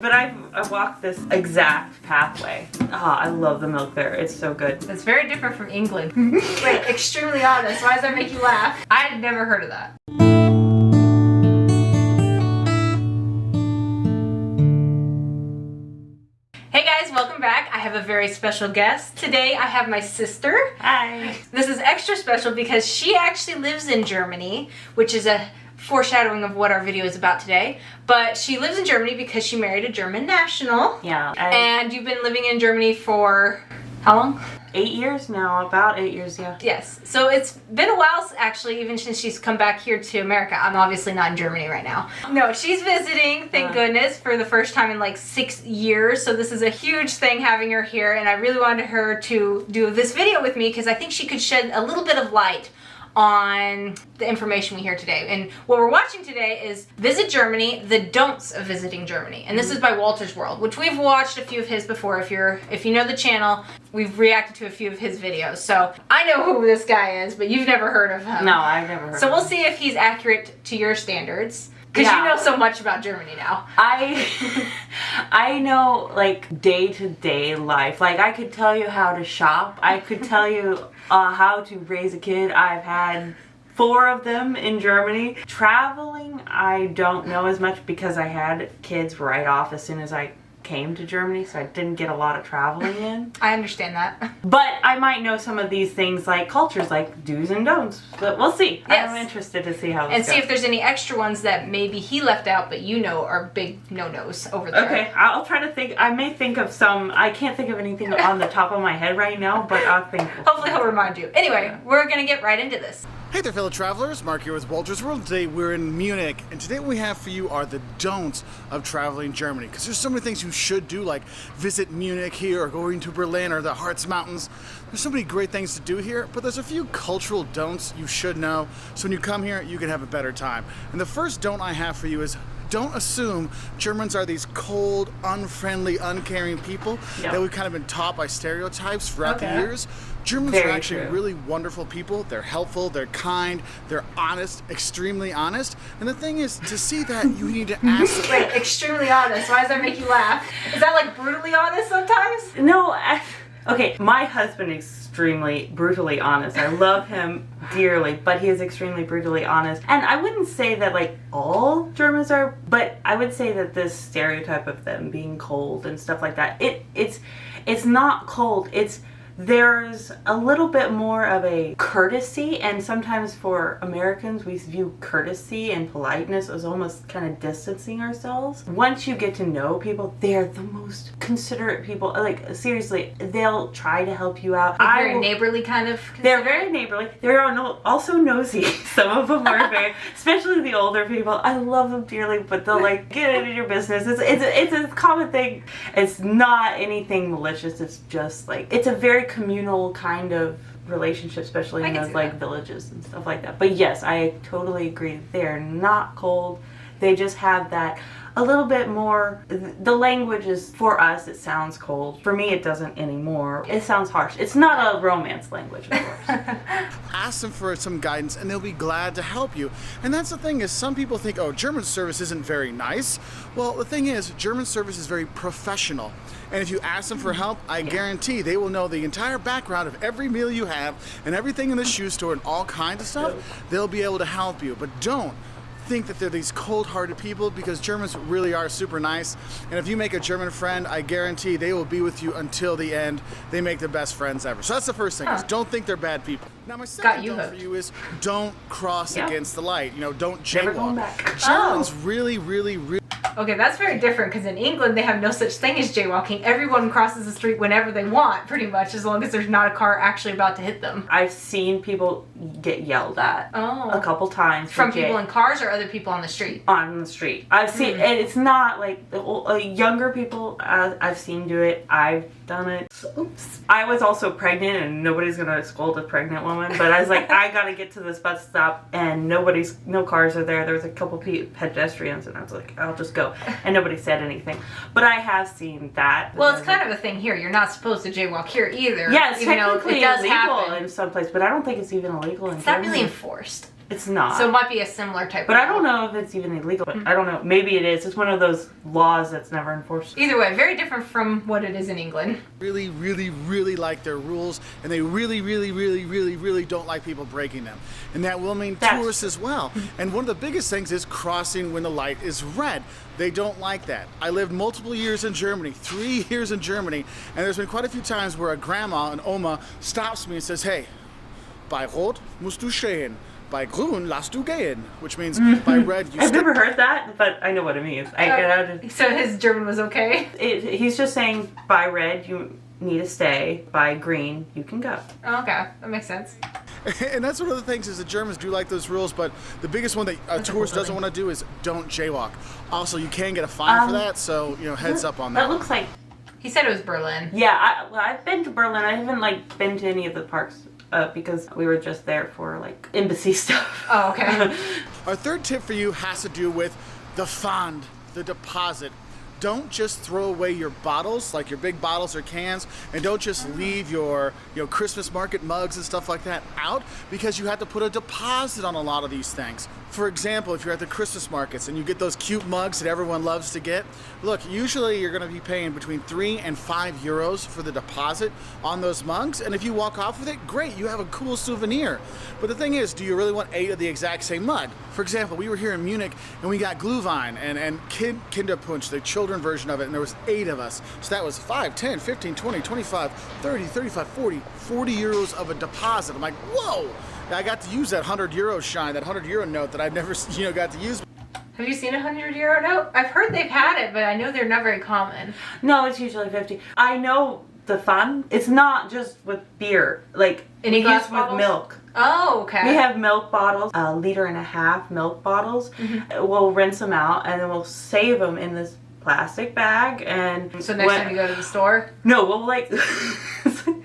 But I walked this exact pathway. I love the milk there. It's so good. It's very different from England. Wait, extremely honest. Why does that make you laugh? I had never heard of that. Hey guys, welcome back. I have a very special guest. Today I have my sister. Hi. This is extra special because she actually lives in Germany, which is a foreshadowing of what our video is about today. But she lives in Germany because she married a German national. Yeah. And you've been living in Germany for how long? 8 years now, about 8 years, yeah. Yes. So it's been a while, actually, even since she's come back here to America. I'm obviously not in Germany right now. No, she's visiting, thank goodness, for the first time in like 6 years. So this is a huge thing having her here. And I really wanted her to do this video with me because I think she could shed a little bit of light on the information we hear today. And what we're watching today is Visit Germany, the don'ts of visiting Germany. And this is by Walter's World, which we've watched a few of his before. If you know the channel, we've reacted to a few of his videos. So I know who this guy is, but you've never heard of him. No, I've never heard of him. So we'll see if he's accurate to your standards. Because you know so much about Germany now. I know like day-to-day life. Like I could tell you how to shop. I could tell you how to raise a kid. I've had 4 of them in Germany. Traveling, I don't know as much because I had kids right off as soon as I came to Germany, so I didn't get a lot of traveling in. I understand that. But I might know some of these things like cultures, like do's and don'ts. But we'll see. Yes. I'm interested to see how this and goes. see if there's any extra ones that maybe he left out, but you know are big no-nos over there. Okay, I'll try to think. I may think of some. I can't think of anything on the top of my head right now, but I'll think. Hopefully he'll remind you. Anyway, we're gonna get right into this. Hey there, fellow travelers. Mark here with Walter's World. Today we're in Munich, and today what we have for you are the don'ts of traveling Germany. Because there's so many things you should do, like visit Munich here, or going to Berlin, or the Harz Mountains. There's so many great things to do here, but there's a few cultural don'ts you should know, so when you come here, you can have a better time. And the first don't I have for you is, don't assume Germans are these cold, unfriendly, uncaring people that we've kind of been taught by stereotypes throughout the years. Germans are actually really wonderful people. They're helpful, they're kind, they're honest, extremely honest. And the thing is, to see that, you need to ask them. Wait, extremely honest. Why does that make you laugh? Is that like brutally honest sometimes? No, okay, my husband is extremely brutally honest. I love him dearly, but he is extremely brutally honest. And I wouldn't say that like all Germans are, but I would say that this stereotype of them being cold and stuff like that, it's not cold. There's a little bit more of a courtesy, and sometimes for Americans we view courtesy and politeness as almost kind of distancing ourselves. Once you get to know people, they're the most considerate people. Like seriously, they'll try to help you out. Like very neighborly kind of? They're very neighborly. They're also nosy. Some of them are very, especially the older people. I love them dearly, but they'll like get into your business. It's a common thing. It's not anything malicious. It's just like, it's a very communal kind of relationship, especially in those like villages and stuff like that. But yes, I totally agree. They're not cold. They just have that a little bit more. The language is, for us, it sounds cold. For me, it doesn't anymore. It sounds harsh. It's not a romance language, of course. Ask them for some guidance and they'll be glad to help you. And that's the thing, is some people think, oh, German service isn't very nice. Well, the thing is, German service is very professional. And if you ask them for help, I guarantee they will know the entire background of every meal you have and everything in the shoe store and all kinds of stuff. They'll be able to help you. But don't think that they're these cold-hearted people, because Germans really are super nice. And if you make a German friend, I guarantee they will be with you until the end. They make the best friends ever. So that's the first thing, is don't think they're bad people. Now my second don't for you is, don't cross against the light. You know, don't jaywalk. Germans really Okay, that's very different, because in England they have no such thing as jaywalking. Everyone crosses the street whenever they want, pretty much, as long as there's not a car actually about to hit them. I've seen people get yelled at a couple times. From people in cars or other people on the street? On the street. I've seen, and it's not like younger people, I've seen do it. I've done it. Oops. I was also pregnant, and nobody's gonna scold a pregnant woman, but I was like, I gotta get to this bus stop, and no cars are there. There was a couple pedestrians, and I was like, I'll just go. And nobody said anything. But I have seen that. Well, it's kind of a thing here. You're not supposed to jaywalk here either. Yeah, it's technically it does illegal happen in some place, but I don't think it's even illegal in Germany. It's not really enforced. It's not. So it might be a similar type But of I don't law. know if it's even illegal. But I don't know. Maybe it is. It's one of those laws that's never enforced. Either way, very different from what it is in England. Really, really, really like their rules, and they really, really, really, really, really don't like people breaking them. And that will mean tourists as well. And one of the biggest things is crossing when the light is red. They don't like that. I lived multiple years in Germany, 3 years in Germany, and there's been quite a few times where a grandma, an Oma, stops me and says, hey, bei Rot musst du stehen. Bei Grün lass du gehen, which means by red you I've stay. never heard that, but I know what it means. So his German was okay? He's just saying by red you need to stay, by green you can go. Oh, okay, that makes sense. And that's one of the things is the Germans do like those rules, but the biggest one that a tourist doesn't want to do is don't jaywalk. Also, you can get a fine for that, so heads up on that. That looks like, He said it was Berlin. yeah. I've been to Berlin. I haven't been to any of the parks because we were just there for embassy stuff. Oh, okay. Our third tip for you has to do with the fund, the deposit. Don't just throw away your bottles, like your big bottles or cans, and don't just leave your Christmas market mugs and stuff like that out, because you have to put a deposit on a lot of these things. For example, if you're at the Christmas markets and you get those cute mugs that everyone loves to get, look, usually you're going to be paying between 3 and 5 euros for the deposit on those mugs, and if you walk off with it, great, you have a cool souvenir. But the thing is, do you really want 8 of the exact same mug? For example, we were here in Munich and we got Glühwein and Kinderpunsch, the children version of it, and there was 8 of us. So that was 5, 10, 15, 20, 25, 30, 35, 40 euros of a deposit. I'm like, whoa! I got to use that 100 euro shine, that 100 euro note that I've never got to use. Have you seen a 100 euro note? I've heard they've had it, but I know they're not very common. No, it's usually 50. I know the fun. It's not just with beer. Any we glass use bottles? with milk. Oh, okay. We have milk bottles, 1.5 liter milk bottles. We'll rinse them out and then we'll save them in this plastic bag. And So next time you go to the store? No, we'll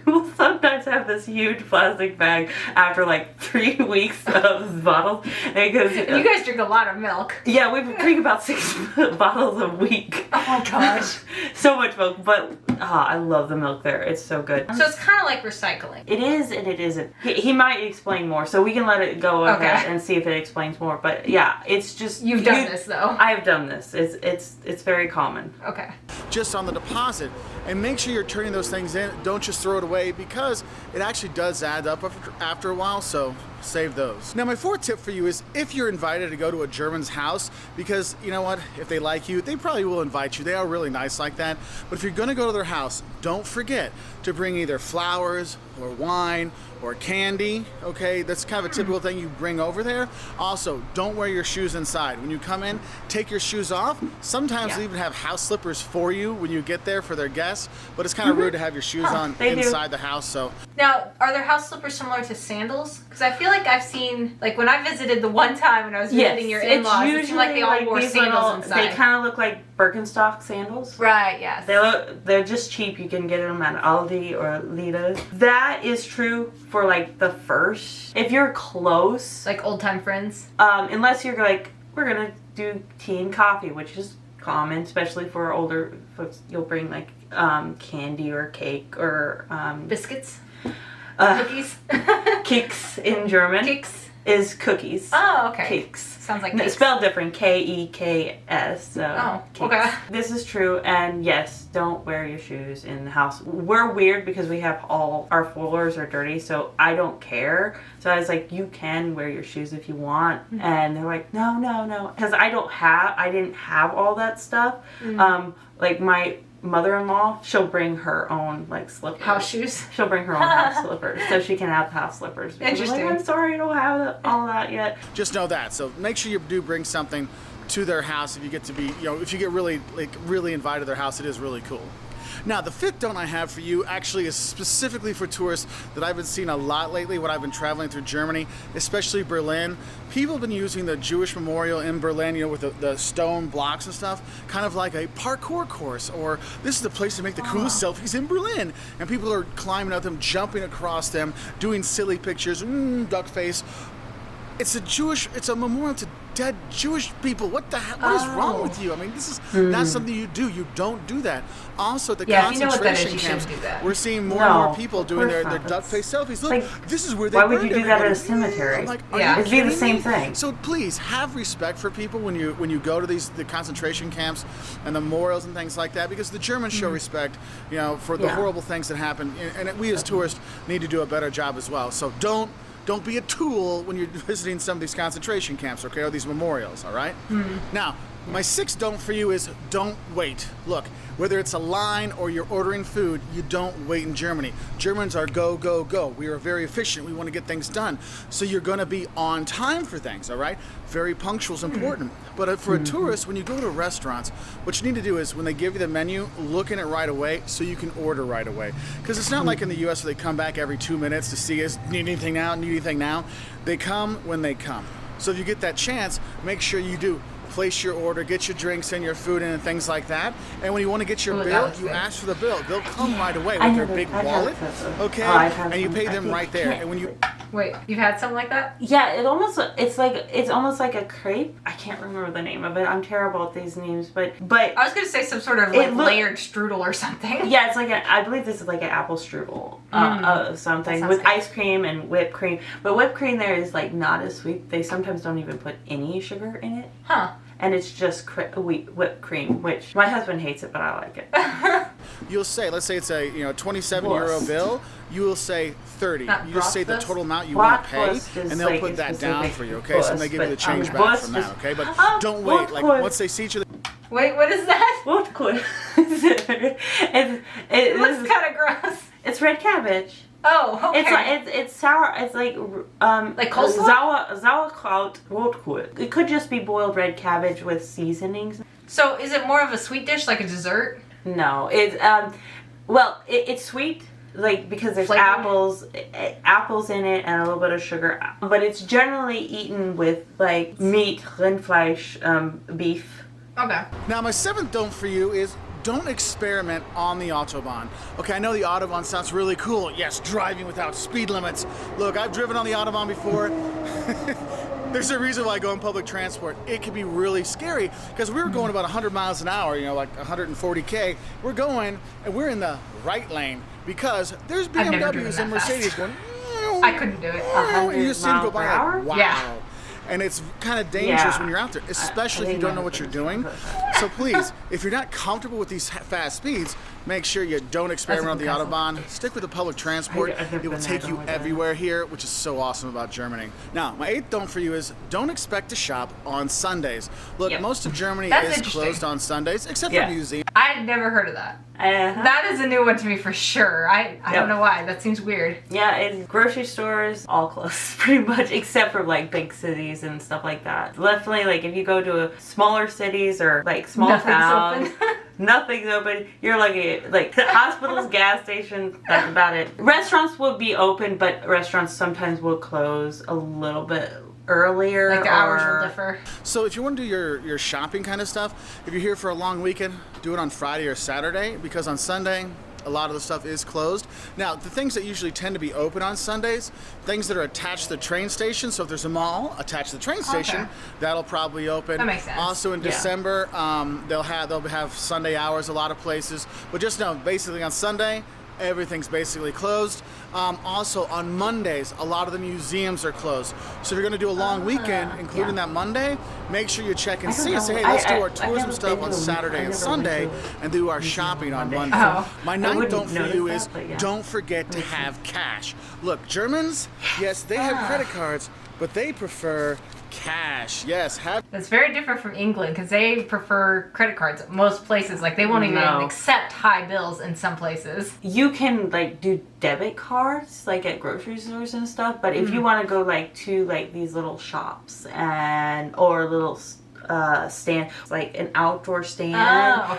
we'll sometimes have this huge plastic bag after 3 weeks of bottles because You guys drink a lot of milk. yeah, we drink about 6 bottles a week. Oh my gosh. So much milk, but I love the milk there. It's so good. So it's kind of like recycling. It is and it isn't. He might explain more, so we can let it go over Okay. and see if it explains more. But yeah, it's just You've done this though. I have done this. It's very common. Okay. Just on the deposit, and make sure you're turning those things in. Don't just throw it away, because it actually does add up after a while, so save those. Now, my fourth tip for you is if you're invited to go to a German's house, because you know what, if they like you, they probably will invite you. They are really nice like that. But if you're gonna go to their house, don't forget to bring either flowers or wine or candy, okay? That's kind of a typical thing you bring over there. Also, don't wear your shoes inside. When you come in, take your shoes off. Sometimes they even have house slippers for you when you get there for their guests, but it's kind of rude to have your shoes on they do. inside the house, so. Now, are their house slippers similar to sandals? Because I feel like I've seen, when I visited the one time when I was visiting your in-laws, it seemed like they all wore these sandals inside. They kind of look like Birkenstock sandals. Right, yes. They're just cheap. You can get them at Aldi or Lidl. That is true for the first. If you're close, Like old-time friends? unless you're we're gonna do tea and coffee, which is common, especially for older folks. You'll bring candy or cake or Biscuits? uh, Cookies? Keks in German. Keks? Is cookies. Oh, okay. Cakes. Sounds like No, cakes. spelled different, Keks. So Oh, cakes. okay. This is true, and yes, don't wear your shoes in the house. We're weird because we have all our floors are dirty, so I don't care. So I was like, you can wear your shoes if you want, and they're like, no, because I didn't have all that stuff. My mother-in-law, she'll bring her own slippers. House shoes? She'll bring her own house slippers, so she can have house slippers. Because I'm like, Interesting. I'm sorry, I don't have all that yet. Just know that. So make sure you do bring something to their house if you get to be, if you get really invited to their house. It is really cool. Now, the fifth don't I have for you actually is specifically for tourists that I've been seeing a lot lately when I've been traveling through Germany, especially Berlin. People have been using the Jewish memorial in Berlin, with the stone blocks and stuff, kind of like a parkour course, or this is the place to make the coolest selfies in Berlin. And people are climbing up them, jumping across them, doing silly pictures, duck face. It's a memorial to dead Jewish people. What the hell? What is wrong with you? I mean, this is not something you do. You don't do that. Also, at the concentration camps, we're seeing more and more people doing their duck face selfies. Look, like, this is where they why burned would you do that at a cemetery? I'm like, It'd be the same thing. So please have respect for people when you go to the concentration camps and the memorials and things like that, because the Germans show respect, for the horrible things that happen, and we as tourists need to do a better job as well. So don't be a tool when you're visiting some of these concentration camps, okay, or these memorials, all right? Now, my 6th don't for you is don't wait. Look, whether it's a line or you're ordering food, you don't wait in Germany. Germans are go, go, go. We are very efficient. We want to get things done. So you're going to be on time for things, all right? Very punctual is important. But for a tourist, when you go to restaurants, what you need to do is when they give you the menu, look in it right away so you can order right away. Because it's not like in the U.S. where they come back every 2 minutes to see us, need anything now. They come when they come. So if you get that chance, make sure you do. Place your order, get your drinks and your food in and things like that. And when you want to get your bill, you ask for the bill. They'll come right away with their big wallet, okay? And you pay them right there. And when you wait, you've had something like that? Yeah, it's almost like a crepe. I can't remember the name of it. I'm terrible at these names, but I was gonna say some sort of layered strudel or something. Yeah, it's like I believe this is like an apple strudel, something with ice cream and whipped cream. But whipped cream there is like not as sweet. They sometimes don't even put any sugar in it. Huh. And it's just whipped cream, which my husband hates it, but I like it. You'll say, let's say it's a 27 euro bill, you will say 30. You just say the total amount you want to pay, and they'll put that down for you, okay? So they give you the change back from that, okay? But don't wait. Like once they see you. Wait, what is that? Wurtkohl. It looks kind of gross. It's red cabbage. Oh, okay. It's sour. It's like coleslaw? Sauerkraut Rotkohl. It could just be boiled red cabbage with seasonings. So is it more of a sweet dish, like a dessert? No, it's it's sweet, like because there's apples in it and a little bit of sugar. But it's generally eaten with like meat, Rindfleisch, beef. Okay. Now my 7th don't for you is don't experiment on the Autobahn. Okay, I know the Autobahn sounds really cool. Yes, driving without speed limits. Look, I've driven on the Autobahn before. There's a reason why I go on public transport. It can be really scary because we were going about 100 miles an hour, like 140K. We're going and we're in the right lane because there's BMWs and Mercedes going. I couldn't do it. 100 you see them go by like, wow. Yeah. And it's kind of dangerous when you're out there, especially if you don't know what you're doing. So please, if you're not comfortable with these fast speeds, make sure you don't experiment on the Autobahn. Stick with the public transport. It will take you everywhere here, which is so awesome about Germany. Now, my 8th don't for you is don't expect to shop on Sundays. Look, most of Germany is closed on Sundays, except for museums. I had never heard of that. That is a new one to me for sure. I don't know why. That seems weird. Yeah, it's grocery stores, all closed pretty much, except for like big cities and stuff like that. Definitely, like if you go to smaller cities or like small towns, nothing's open. You're like hospitals, gas stations, that's about it. Restaurants will be open, but restaurants sometimes will close a little bit earlier. Like the hours will differ. So if you want to do your shopping kind of stuff, if you're here for a long weekend, do it on Friday or Saturday, because on Sunday, a lot of the stuff is closed. Now, the things that usually tend to be open on Sundays, things that are attached to the train station. So if there's a mall attached to the train station, that'll probably open. That makes sense. Also in December, they'll have Sunday hours, a lot of places. But just know, basically on Sunday, everything's basically closed. Also on Mondays, a lot of the museums are closed. So if you're going to do a long weekend, including that Monday, make sure you check and see and say, hey, let's do our tourism stuff on Saturday and Sunday and do our shopping on Monday. My 9th don't for you is don't forget to have cash. Look, Germans, yes, they have credit cards, but they prefer cash. Yes, That's very different from England because they prefer credit cards at most places. Like they won't even accept high bills in some places. You can like do debit cards like at grocery stores and stuff, but if you want to go like to like these little shops or little stand, like an outdoor stand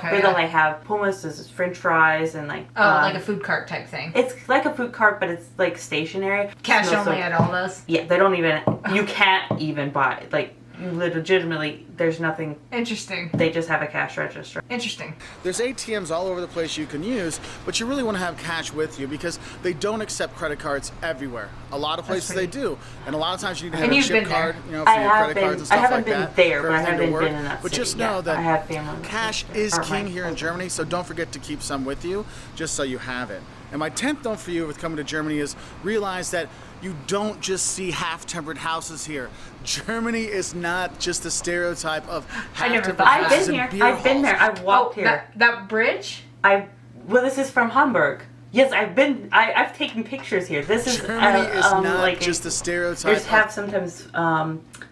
where they'll like have hummus, French fries, and like like a food cart type thing. It's like a food cart, but it's like stationary. Cash only at all those. Yeah, they don't even. You can't even buy it. Like you legitimately, there's nothing. Interesting. They just have a cash register. Interesting. There's ATMs all over the place you can use, but you really want to have cash with you because they don't accept credit cards everywhere. A lot of places they do, and a lot of times you need to have And a you've chip been there. card, you know, for your credit cards and stuff I haven't like been that. there, for but I everything to haven't work. been in that But city just yet. know that I have family. cash is Or king my here in culture. Germany, so don't forget to keep some with you, just so you have it. And my 10th note for you with coming to Germany is realize that you don't just see half-tempered houses here. Germany is not just a stereotype of I never half-tempered thought that. houses I've been and here. beer I've been there. halls. I've walked here. That bridge? Well, this is from Hamburg. Yes, I've been. I've taken pictures here. This is Germany is not like just a stereotype. There's have sometimes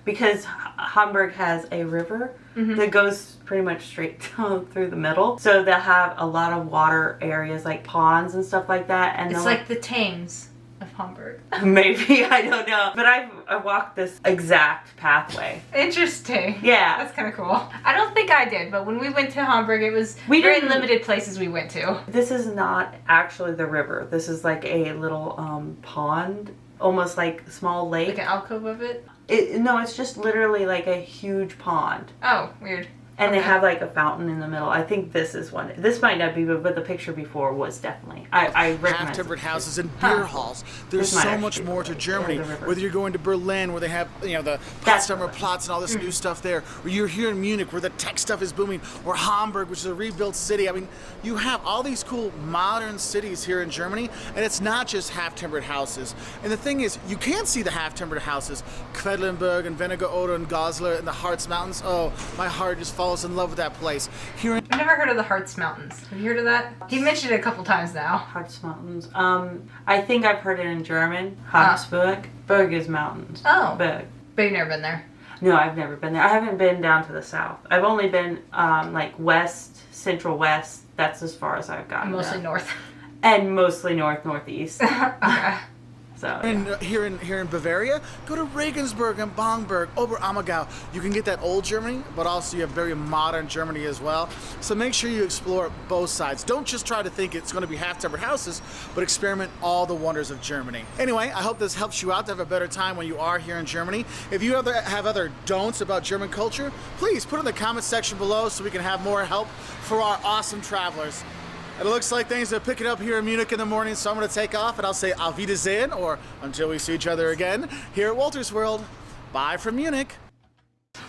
because Hamburg has a river that goes pretty much straight through the middle. So they'll have a lot of water areas like ponds and stuff like that. And It's they'll- like the Thames of Hamburg. maybe I don't know, but I walked this exact pathway. Interesting. Yeah. That's kind of cool. I don't think I did, but when we went to Hamburg, it was We very didn't- limited places we went to. This is not actually the river. This is like a little pond, almost like a small lake. Like an alcove of it. No, it's just literally like a huge pond. Oh, weird. And they Okay. have like a fountain in the middle. I think this is one. This might not be, but the picture before was definitely. I recognize half-tempered it. houses and beer halls. There's This might so much actually more be to the Germany. river. Whether you're going to Berlin, where they have the That's Potsdamer the river. Platz and all this new stuff there, or you're here in Munich, where the tech stuff is booming, or Hamburg, which is a rebuilt city. I mean, you have all these cool modern cities here in Germany, and it's not just half-timbered houses. And the thing is, you can see the half-timbered houses, Quedlinburg and Wernigerode and Goslar and the Harz Mountains. Oh, my heart just falls in love with that place. Here in I've never heard of the Harz Mountains. Have you heard of that? He mentioned it a couple times now. Harz Mountains. I think I've heard it in German. Habsburg. Berg is mountains. Oh. Berg. But you've never been there. No, I've never been there. I haven't been down to the south. I've only been like west, central west. That's as far as I've gotten. Mostly down. north. And mostly north, northeast. Okay. So And here in Bavaria, go to Regensburg and Bamberg, Oberammergau. You can get that old Germany, but also you have very modern Germany as well. So make sure you explore both sides. Don't just try to think it's going to be half-timbered houses, but experiment all the wonders of Germany. Anyway, I hope this helps you out to have a better time when you are here in Germany. If you have other don'ts about German culture, please put it in the comment section below so we can have more help for our awesome travelers. It looks like things are picking up here in Munich in the morning, so I'm going to take off and I'll say Auf Wiedersehen, or until we see each other again here at Walter's World. Bye from Munich.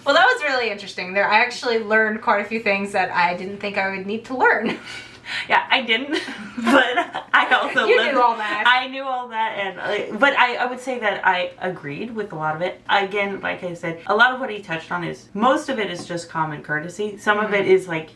Well, that was really interesting. There, I actually learned quite a few things that I didn't think I would need to learn. yeah, I didn't, but I also You lived- knew all that. I knew all that, and but I would say that I agreed with a lot of it. Again, like I said, a lot of what he touched on is most of it is just common courtesy. Some of it is like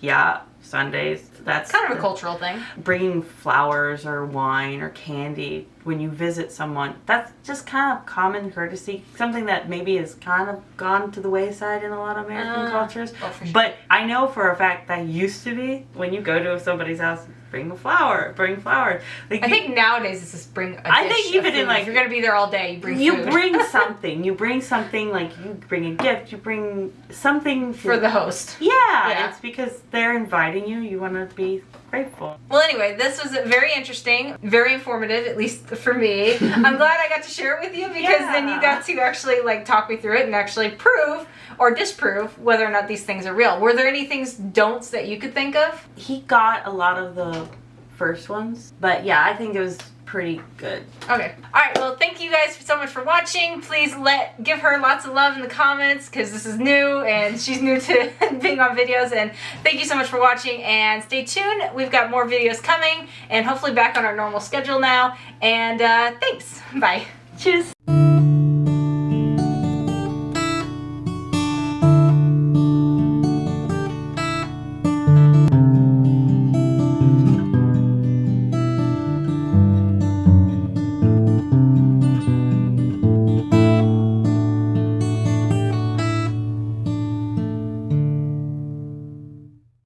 Sundays. That's Kind of a cultural thing. bringing flowers or wine or candy when you visit someone. That's just kind of common courtesy. Something that maybe has kind of gone to the wayside in a lot of American cultures. Oh, for sure. But I know for a fact that used to be when you go to somebody's house, bring flowers. Like I think nowadays it's just bring a dish I think of even food. in, like- if you're gonna be there all day, you bring you food. bring something. You bring something, like you bring a gift. You bring something to, for the host. Yeah, it's because they're inviting you. You want to be grateful. Well, anyway, this was very interesting, very informative, at least for me. I'm glad I got to share it with you because then you got to actually like talk me through it and actually prove or disprove whether or not these things are real. Were there any don'ts that you could think of? He got a lot of the first ones, but yeah, I think it was pretty good. Okay. All right. Well, thank you guys so much for watching. Please give her lots of love in the comments because this is new and she's new to being on videos. And thank you so much for watching and stay tuned. We've got more videos coming and hopefully back on our normal schedule now. And thanks. Bye. Cheers.